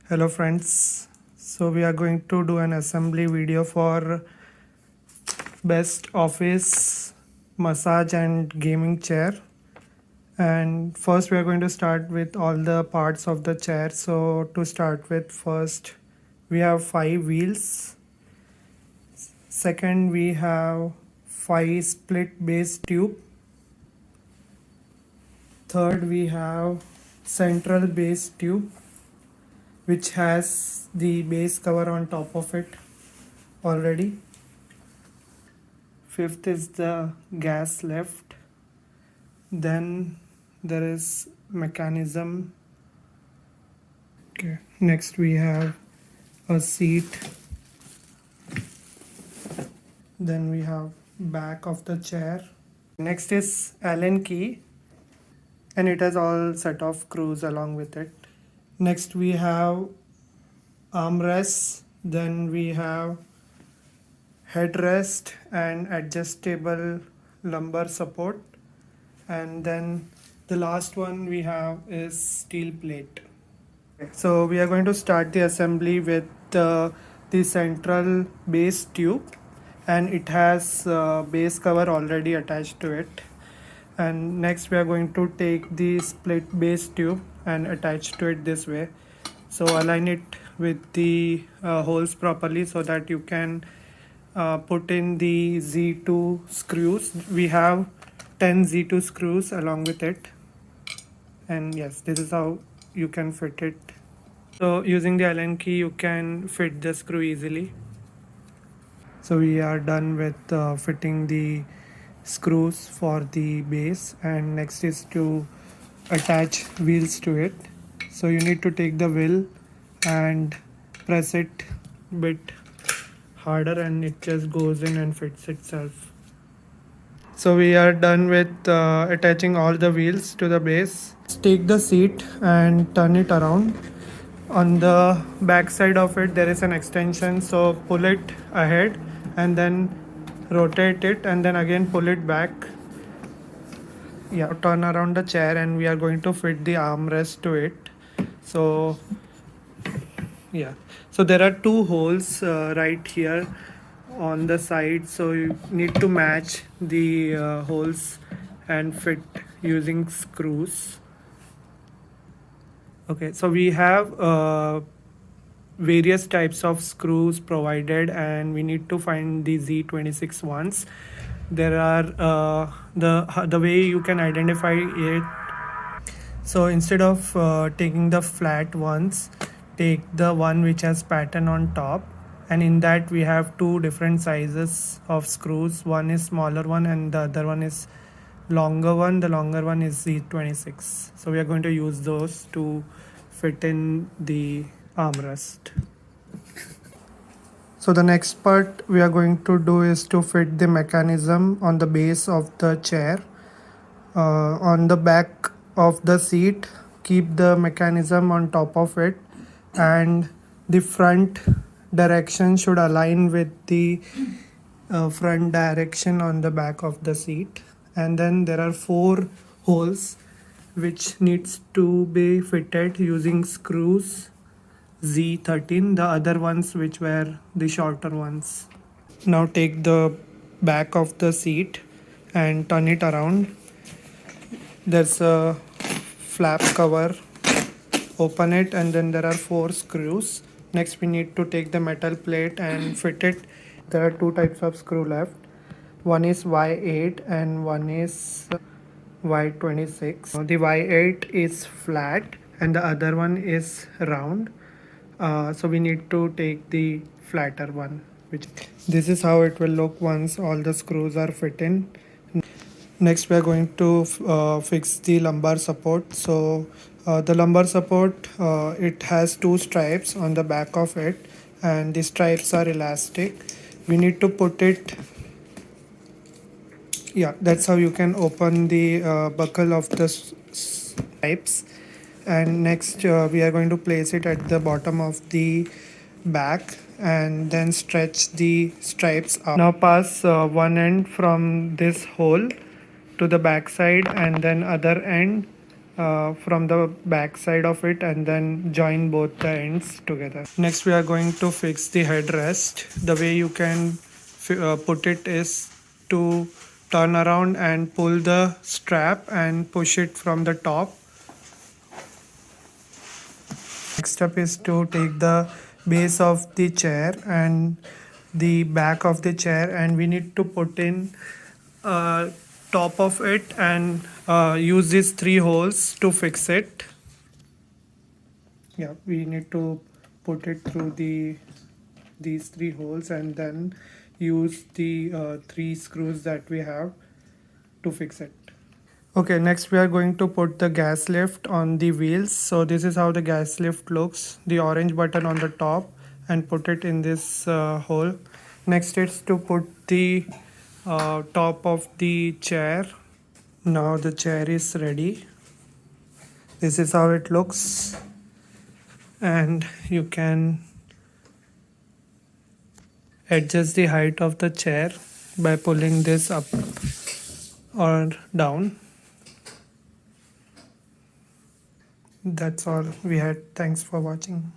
Hello friends, so we are going to do an assembly video for best office massage and gaming chair. And first we are going to start with all the parts of the chair. So to start with, first we have 5 wheels. Second we have 5 split base tube. Third we have central base tube which has the base cover on top of it already. Fifth is the gas lift. Then there is mechanism. Okay. Next we have a seat. Then we have back of the chair. Next is Allen key, and it has all set of screws along with it. Next we have armrests. Then we have headrest and adjustable lumbar support. And then the last one we have is steel plate. So we are going to start the assembly with the central base tube, and it has base cover already attached to it. And next we are going to take the split base tube and attach to it this way. So align it with the holes properly so that you can put in the Z2 screws. We have 10 Z2 screws along with it, and yes, this is how you can fit it. So using the Allen key you can fit the screw easily. So we are done with fitting the screws for the base, and next is to attach wheels to it. So you need to take the wheel and press it a bit harder, and it just goes in and fits itself. So we are done with attaching all the wheels to the base. Take the seat and turn it around. On the back side of it there is an extension, so pull it ahead and then rotate it and then again pull it back. Yeah, turn around the chair and we are going to fit the armrest to it. So yeah, so there are 2 holes right here on the side, so you need to match the holes and fit using screws. Okay, so we have various types of screws provided, and we need to find the Z26 ones. There are the way you can identify it. So instead of taking the flat ones, take the one which has pattern on top, and in that we have 2 different sizes of screws. One is smaller one and the other one is longer one. The longer one is Z26. So we are going to use those to fit in the armrest. So the next part we are going to do is to fit the mechanism on the base of the chair. On the back of the seat, keep the mechanism on top of it, and the front direction should align with the front direction on the back of the seat. And then there are 4 holes which needs to be fitted using screws Z13, the other ones which were the shorter ones. Now take the back of the seat and turn it around. There's a flap cover, open it, and then there are 4 screws. Next we need to take the metal plate and fit it. There are 2 types of screw left. One is Y8 and one is Y26. The Y8 is flat and the other one is round. So we need to take the flatter one. Which this is how it will look once all the screws are fit in. Next we are going to fix the lumbar support. So the lumbar support, it has 2 stripes on the back of it, and the stripes are elastic. We need to put it, yeah, that's how you can open the buckle of the stripes. And next we are going to place it at the bottom of the back and then stretch the stripes out. Now pass one end from this hole to the back side and then other end from the back side of it and then join both the ends together. Next we are going to fix the headrest. The way you can put it is to turn around and pull the strap and push it from the top. Next step is to take the base of the chair and the back of the chair, and we need to put in top of it and use these 3 holes to fix it. Yeah, we need to put it through these 3 holes and then use the 3 screws that we have to fix it. Okay, next we are going to put the gas lift on the wheels. So this is how the gas lift looks. The orange button on the top, and put it in this hole. Next is to put the top of the chair. Now the chair is ready. This is how it looks, and you can adjust the height of the chair by pulling this up or down. That's all we had. Thanks for watching.